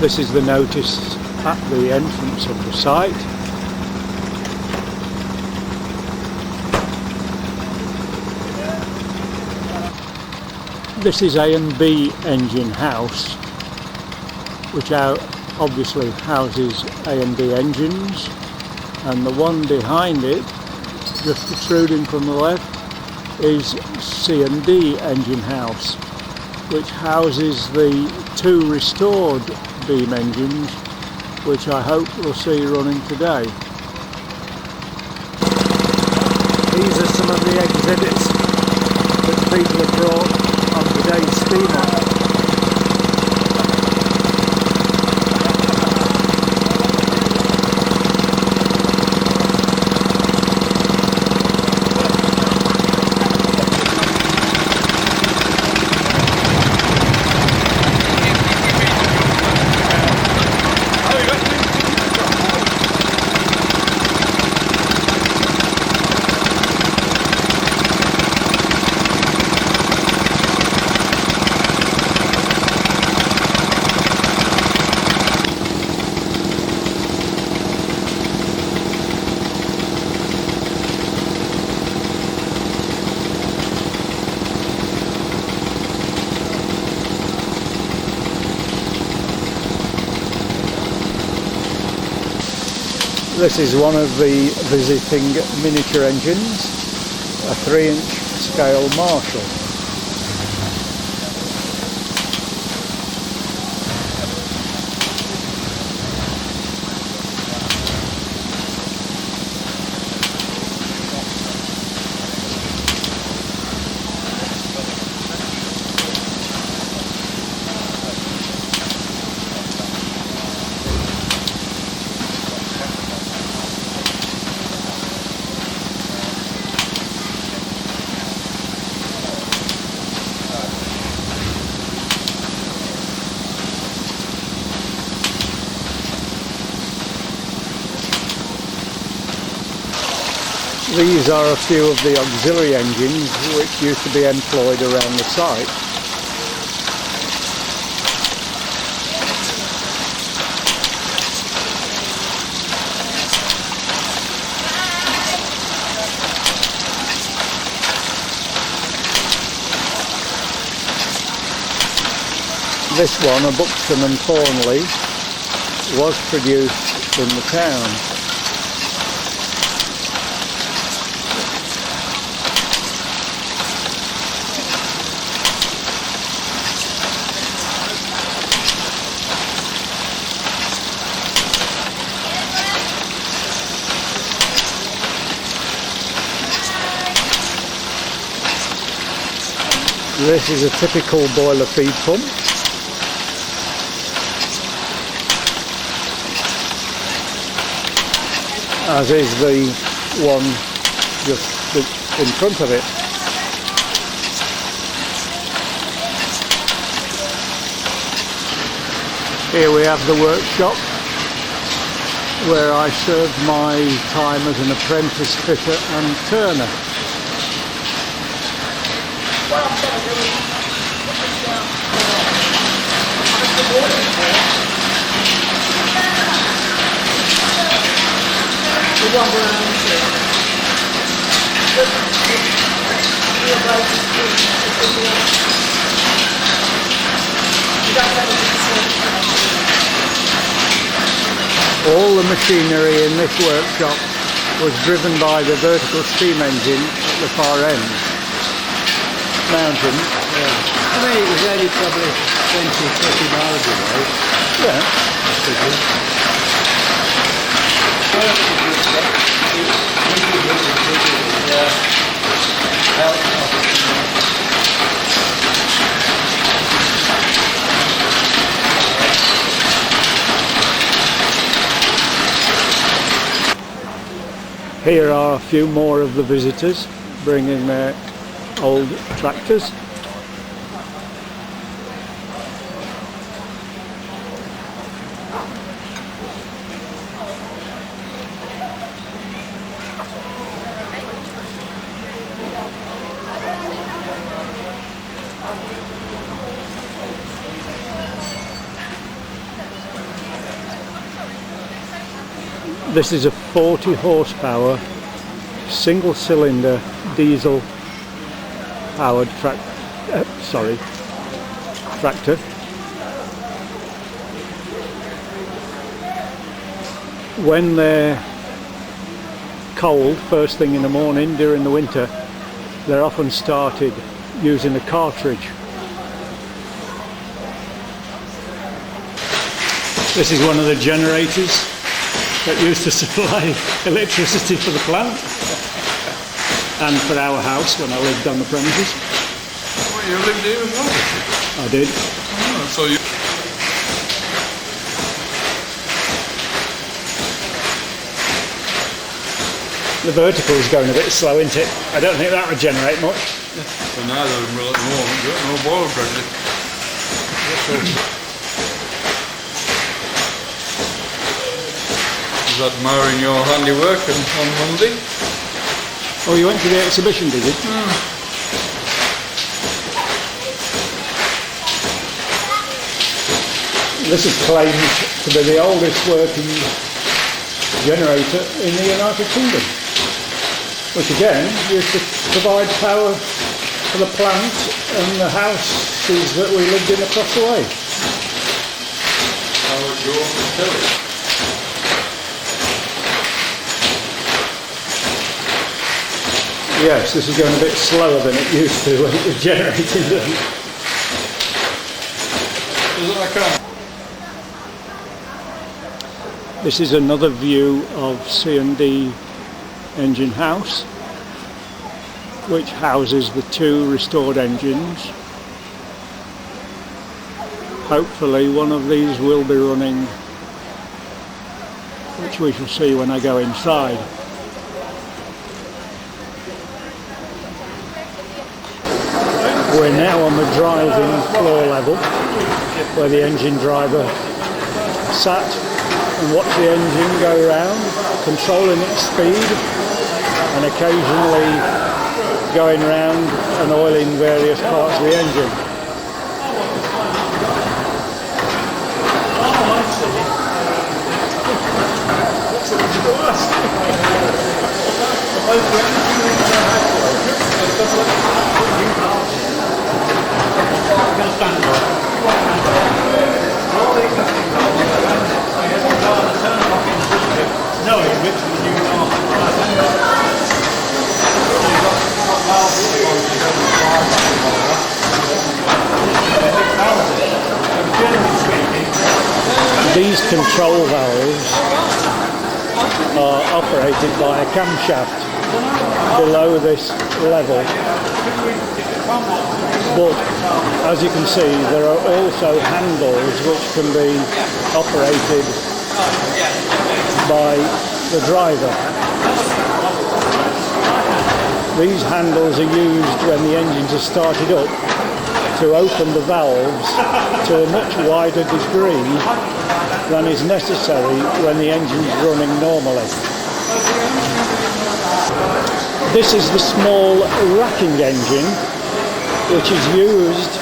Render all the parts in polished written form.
This is the notice at the entrance of the site. This is A&B engine house, which obviously houses A&B engines, and the one behind it, just protruding from the left, is C&D engine house, which houses the 2 restored beam engines, which I hope we'll see running today. These are some of the exhibits that people have brought on today's steamer. This is one of the visiting miniature engines, a 3-inch scale Marshall. These are a few of the auxiliary engines which used to be employed around the site. This one, a Buxton and Thornley, was produced in the town. This is a typical boiler feed pump. As is the one just in front of it. Here we have the workshop where I served my time as an apprentice fitter and turner. All the machinery in this workshop was driven by the vertical steam engine at the far end. Mountain. Yeah. I mean, it was only probably 20 or 30 miles away. Yeah. Here are a few more of the visitors bringing their old tractors. This is a 40 horsepower single cylinder diesel powered tractor. When they're cold first thing in the morning during the winter, they're often started using a cartridge. This is one of the generators that used to supply electricity for the plant and for our house when I lived on the premises. Well, you lived here as well? I did. Oh, so you... The vertical is going a bit slow, isn't it? I don't think that would generate much. So neither of them will at the moment, you've got no boiler pressure. Is that admiring your handiwork on Monday? Oh, you went to the exhibition, did you? This is claimed to be the oldest working generator in the United Kingdom, which again used to provide power for the plant and the houses that we lived in across the way. How would you want to tell it? Yes, this is going a bit slower than it used to when it was generating them. This is another view of C&D engine house, which houses the two restored engines. Hopefully one of these will be running, which we shall see when I go inside. We're now on the driving floor level, where the engine driver sat and watched the engine go round, controlling its speed and occasionally going round and oiling various parts of the engine. These control valves are operated by a camshaft below this level, but as you can see there are also handles which can be operated by the driver. These handles are used when the engines are started up to open the valves to a much wider degree than is necessary when the engine is running normally. This is the small racking engine which is used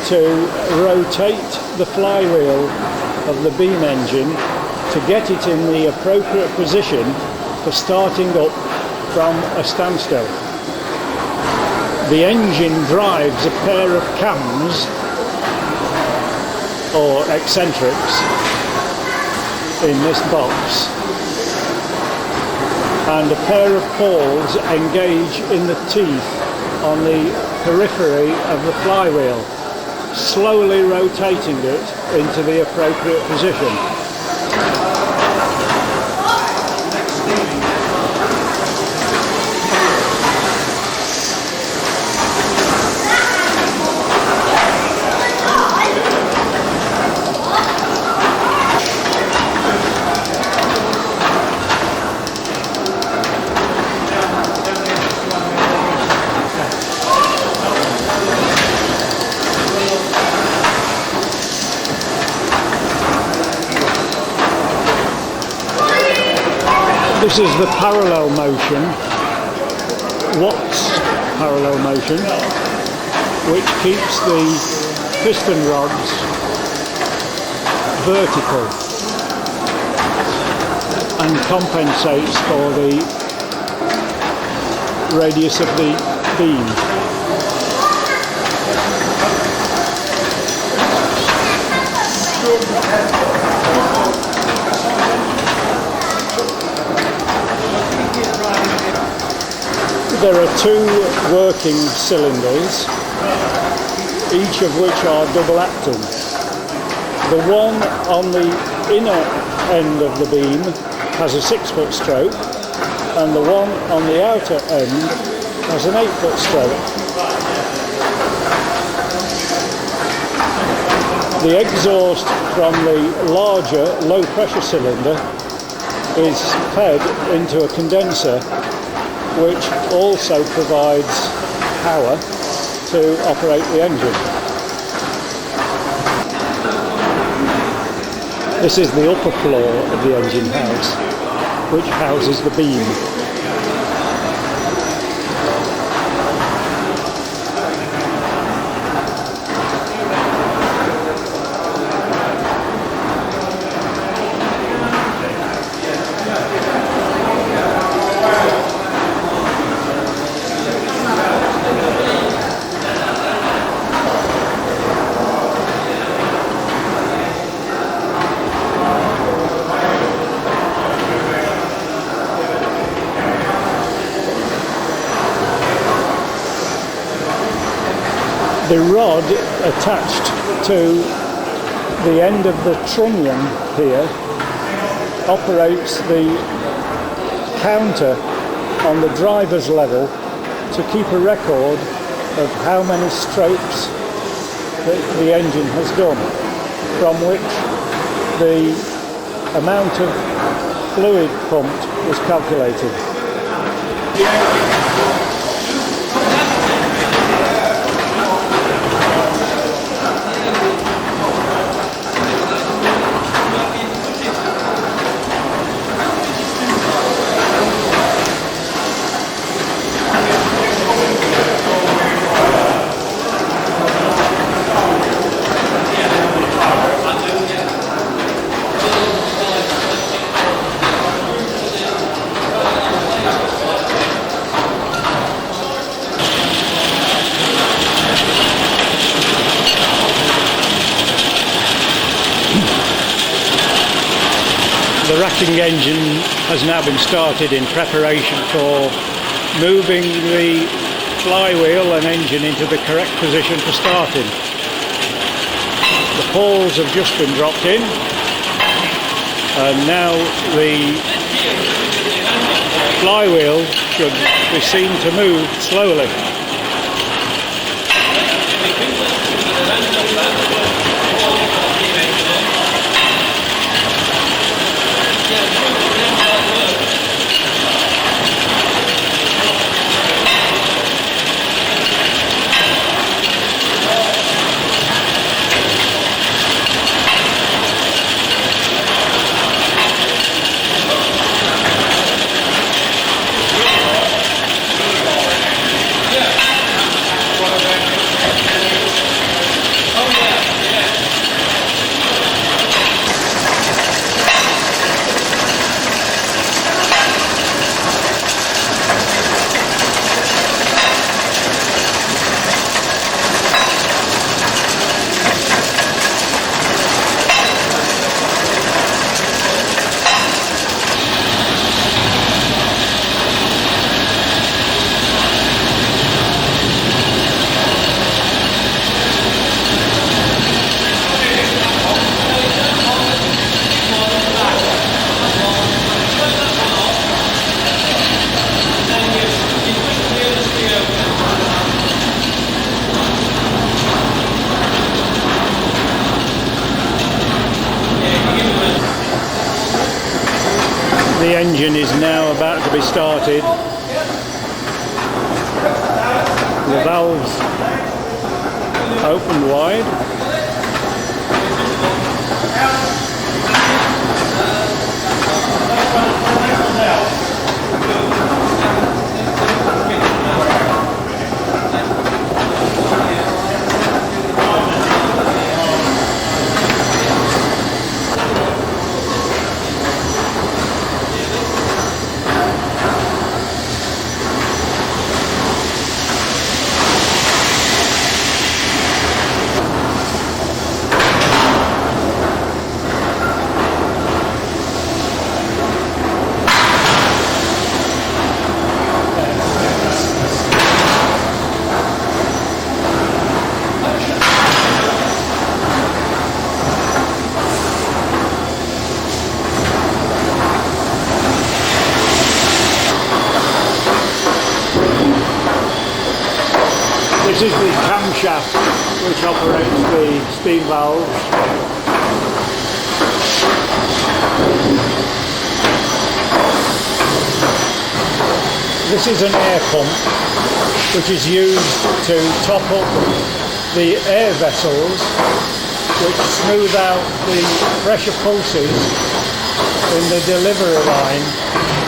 to rotate the flywheel of the beam engine to get it in the appropriate position for starting up from a standstill. The engine drives a pair of cams or eccentrics in this box, and a pair of pawls engage in the teeth on the periphery of the flywheel, slowly rotating it into the appropriate position. This is the parallel motion, Watt's parallel motion, which keeps the piston rods vertical. and compensates for the radius of the beam. There are two working cylinders, each of which are double acting. The one on the inner end of the beam has a 6-foot stroke, and the one on the outer end has an 8-foot stroke. The exhaust from the larger low pressure cylinder is fed into a condenser which also provides power to operate the engine. This is the upper floor of the engine house, which houses the beam. The rod attached to the end of the trunnion here operates the counter on the driver's level to keep a record of how many strokes that the engine has done, from which the amount of fluid pumped is calculated. The racking engine has now been started in preparation for moving the flywheel and engine into the correct position for starting. The pawls have just been dropped in, and now the flywheel should be seen to move slowly. The engine is now about to be started. The valves open wide. This is the camshaft which operates the steam valves. This is an air pump which is used to top up the air vessels which smooth out the pressure pulses in the delivery line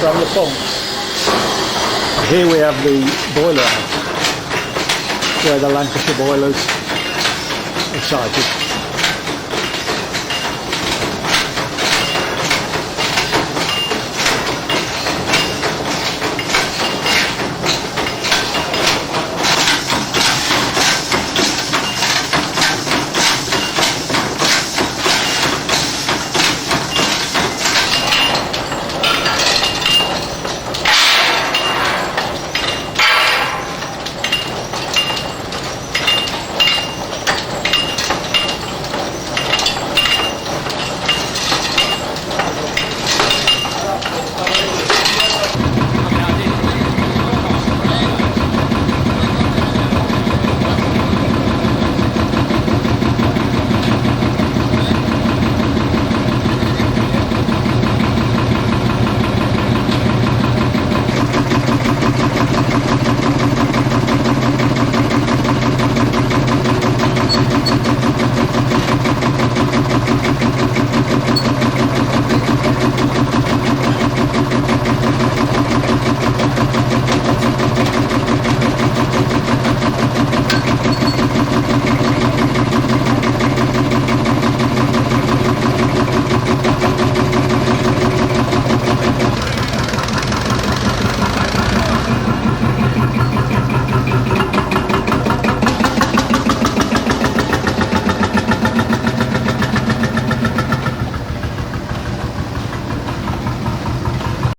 from the pumps. Here we have the boiler house where the Lancashire boilers are sited.